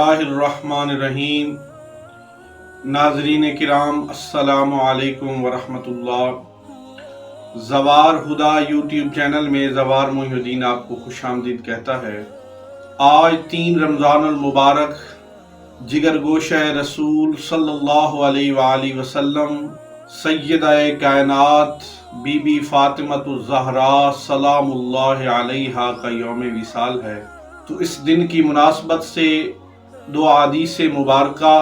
बिस्मिल्लाहिर्रहमानिर्रहीम। नाज़रीन किराम अस्सलामु अलैकुम वरहमतुल्लाह। ज़वार हुदा यूट्यूब चैनल में ज़वार मोहिउद्दीन आपको खुशामदीद कहता है। आज 3 रमज़ानुल मुबारक जिगर गोशे रसूल सल्लल्लाहु अलैहि वसल्लम सय्यदा-ए कायनात बीबी फातिमतुज़ ज़हरा सलामुल्लाहि अलैहा का यौम विसाल है। तो इस दिन की मुनासबत से 2 हदीस मुबारका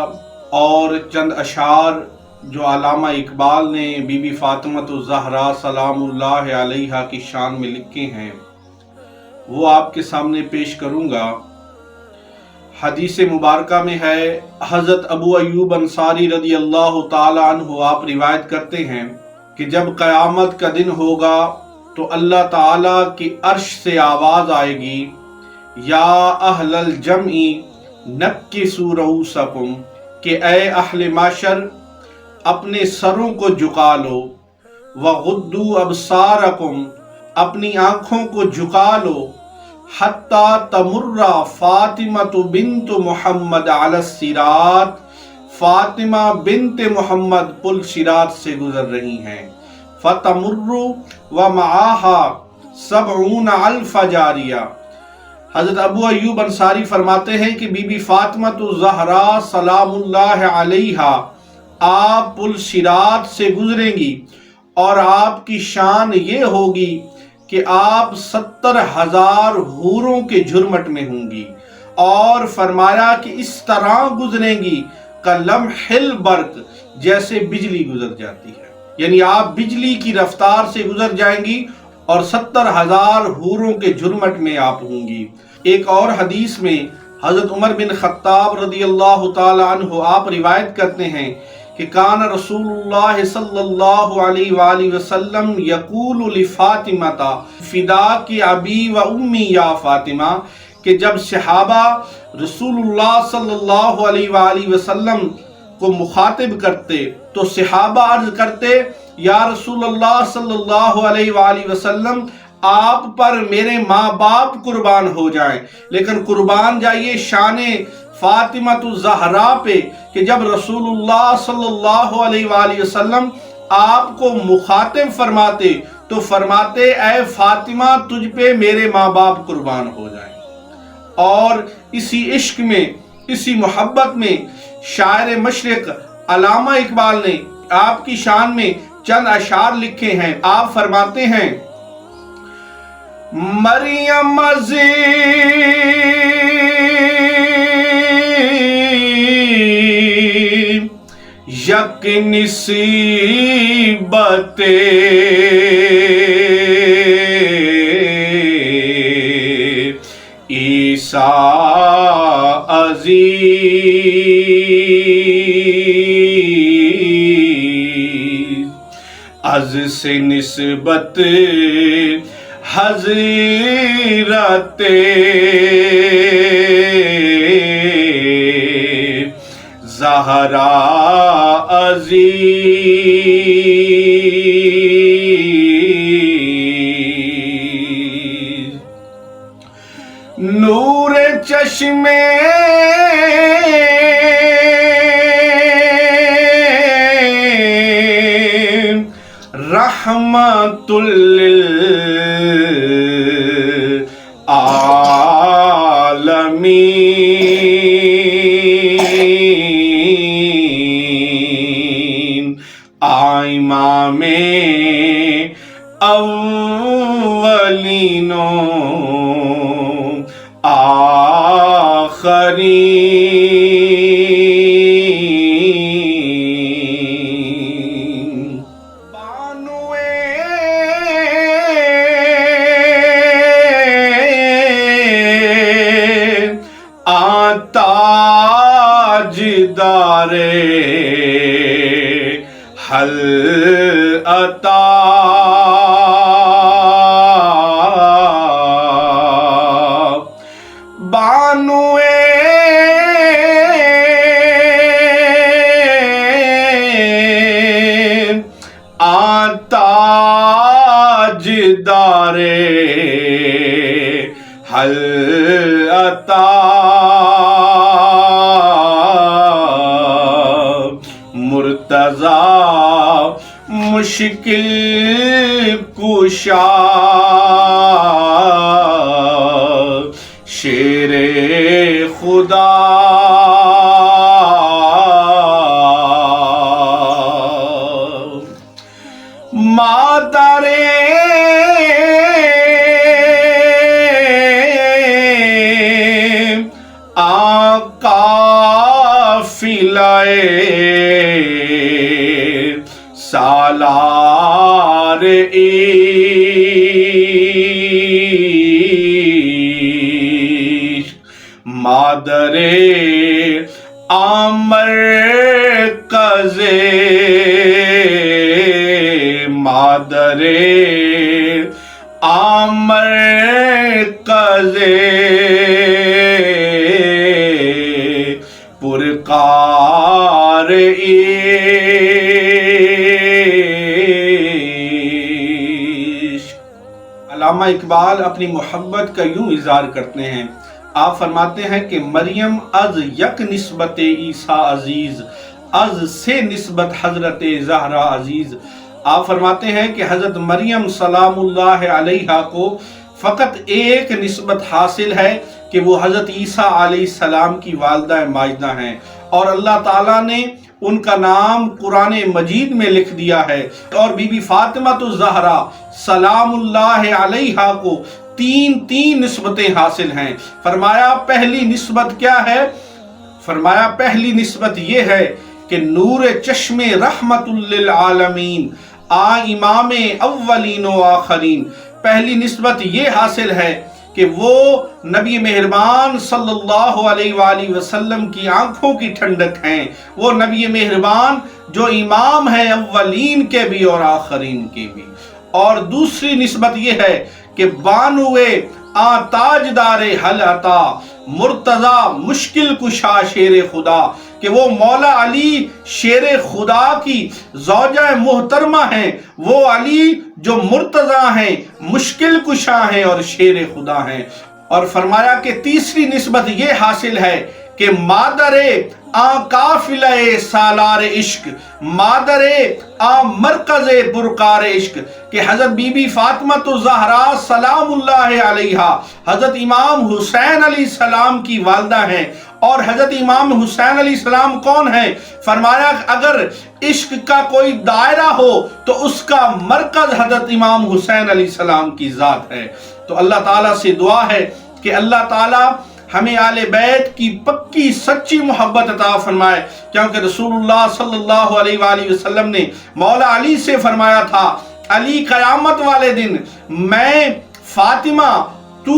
और चंद अशार जो अल्लामा इकबाल ने बीबी फातिमतुज़ ज़हरा सलामुल्लाहि अलैहा की शान में लिखे हैं वो आपके सामने पेश करूँगा। हदीस मुबारका में है, हज़रत अबू अय्यूब अंसारी रज़ी अल्लाह ताला अन्हु आप रिवायत करते हैं कि जब क़यामत का दिन होगा तो अल्लाह ताला की अर्श से आवाज़ आएगी, या अहलल जमई नक्किसू रऊसकुम, कि ए अहले माशर अपने सरों को झुका लो, वगुद्दू अबसारकुम अपनी आँखों को झुका लो, हत्ता तमुर्रा फातिमतु बिन्त मुहम्मद अला सिरात, फातिमा बिन्त मुहम्मद पुल सिरात से गुजर रही हैं। फतमुर्रु व मआहा सबऊन अल्फ जारिया। हज़रत अबू अय्यूब अंसारी फरमाते हैं कि बीबी फातिमतुज़ ज़हरा सलामुल्लाहि अलैहा आप पुल सिरात से गुजरेंगी और आपकी शान ये होगी कि आप 70,000 हूरों के झुरमट में होंगी, और फरमाया कि इस तरह गुजरेंगी का लम्हिल बर्क, जैसे बिजली गुजर जाती है। यानी आप बिजली की रफ्तार से गुजर जाएंगी और 70,000 हूरों के झुरमट में आप होंगी। एक और हदीस में हज़रत उमर बिन खत्ताब रज़ी अल्लाह ताला अन्हु आप रिवायत करते हैं कि कान रसूलुल्लाह सल्लल्लाहु अलैहि वसल्लम यक़ूलु लिफ़ातिमता फ़िदाकी अबी व उम्मी या फ़ातिमा, कि जब सहाबा रसूलुल्लाह सल्लल्लाहु अलैहि वसल्लम को मुखातिब करते तो सहाबा अर्ज करते, या रसूलुल्लाह सल्लल्लाहु अलैहि वसल्लम आप पर मेरे माँ बाप कुर्बान हो जाएं, लेकिन कुर्बान जाइए शाने फातिमतुज़ ज़हरा पे कि जब रसूलुल्लाह सल्लल्लाहु अलैहि वसल्लम आपको मुखातिब फरमाते तो फरमाते, ऐ फातिमा तुझ पे मेरे माँ बाप कुर्बान हो जाएं। और इसी इश्क में, इसी मोहब्बत में शायर मशरिक अल्लामा इकबाल ने आपकी शान में चंद अशार लिखे हैं। आप फरमाते हैं, मरियम यक निसीबते ईसा अज़ीज़, अज़ से निस्बत हज़रते ज़हरा अज़ीज़, नूर चश्मे रहमतुल लिल आलमीन, आइमा में अव्वलीनो आखरीन, बानुए ताजदारे हल अता, बानुए ताजदारे हल अता, مرتضی مشکل کشا شیر خدا مادر قافلہ سالار عشق مادر مرکز مادر مرکز پرکار عشق۔ علامہ اقبال اپنی محبت کا یوں اظہار کرتے ہیں، آپ فرماتے ہیں کہ مریم از یک نسبت عیسیٰ عزیز، از سے نسبت حضرت زہرا عزیز۔ آپ فرماتے ہیں کہ حضرت مریم سلام اللہ علیہا کو فقط ایک نسبت حاصل ہے کہ وہ حضرت عیسیٰ علیہ السلام کی والدہ ماجدہ ہیں، اور اللہ تعالیٰ نے ان کا نام قرآن مجید میں لکھ دیا ہے، اور بی بی فاطمہ الزہرا سلام اللہ علیہا کو تین نسبتیں حاصل ہیں۔ فرمایا پہلی نسبت کیا ہے؟ فرمایا پہلی نسبت یہ ہے کہ نور چشم رحمت للعالمین امام اولین و آخرین۔ پہلی نسبت یہ حاصل ہے کہ وہ نبی مہربان صلی اللہ علیہ وآلہ وسلم کی آنکھوں کی ٹھنڈک ہیں، وہ نبی مہربان جو امام ہے اولین کے بھی اور آخرین کے بھی۔ اور دوسری نسبت یہ ہے کہ بانوے تاجدار حل عطا مرتضی مشکل کشا شیر خدا، کہ وہ مولا علی شیر خدا کی زوجہ محترمہ ہیں، وہ علی جو مرتضی ہیں، مشکل کشا ہیں اور شیر خدا ہیں۔ اور فرمایا کہ تیسری نسبت یہ حاصل ہے کہ مادر قافلہ سالار عشق، مادر مرکز پرکار عشق، کہ حضرت بی بی فاطمہ الزہرا سلام اللہ علیہا حضرت امام حسین علیہ السلام کی والدہ ہیں۔ اور حضرت امام حسین علیہ السلام کون ہیں؟ فرمایا اگر عشق کا کوئی دائرہ ہو تو اس کا مرکز حضرت امام حسین علیہ السلام کی ذات ہے۔ تو اللہ تعالیٰ سے دعا ہے کہ اللہ تعالیٰ ہمیں آل بیت کی پکی سچی محبت عطا فرمائے، کیونکہ رسول اللہ صلی اللہ علیہ وآلہ وسلم نے مولا علی سے فرمایا تھا، علی قیامت والے دن میں، فاطمہ، تو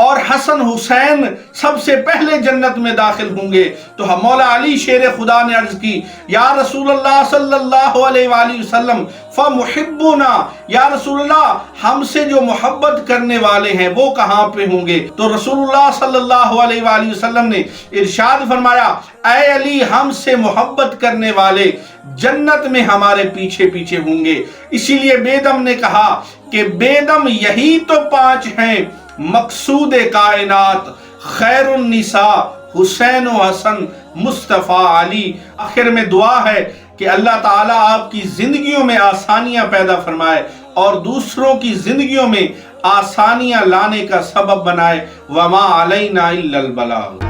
اور حسن حسین سب سے پہلے جنت میں داخل ہوں گے۔ تو مولا علی شیر خدا نے عرض کی، یا رسول اللہ صلی اللہ علیہ وآلہ وسلم فمحبنا، یا رسول اللہ ہم سے جو محبت کرنے والے ہیں وہ کہاں پہ ہوں گے؟ تو رسول اللہ صلی اللہ علیہ وآلہ وسلم نے ارشاد فرمایا، اے علی ہم سے محبت کرنے والے جنت میں ہمارے پیچھے پیچھے ہوں گے۔ اسی لیے بیدم نے کہا کہ بیدم یہی تو 5 ہیں مقصود کائنات، خیر النساء حسین و حسن مصطفیٰ علی۔ آخر میں دعا ہے کہ اللہ تعالیٰ آپ کی زندگیوں میں آسانیاں پیدا فرمائے اور دوسروں کی زندگیوں میں آسانیاں لانے کا سبب بنائے۔ وما علینا الا البلاغ۔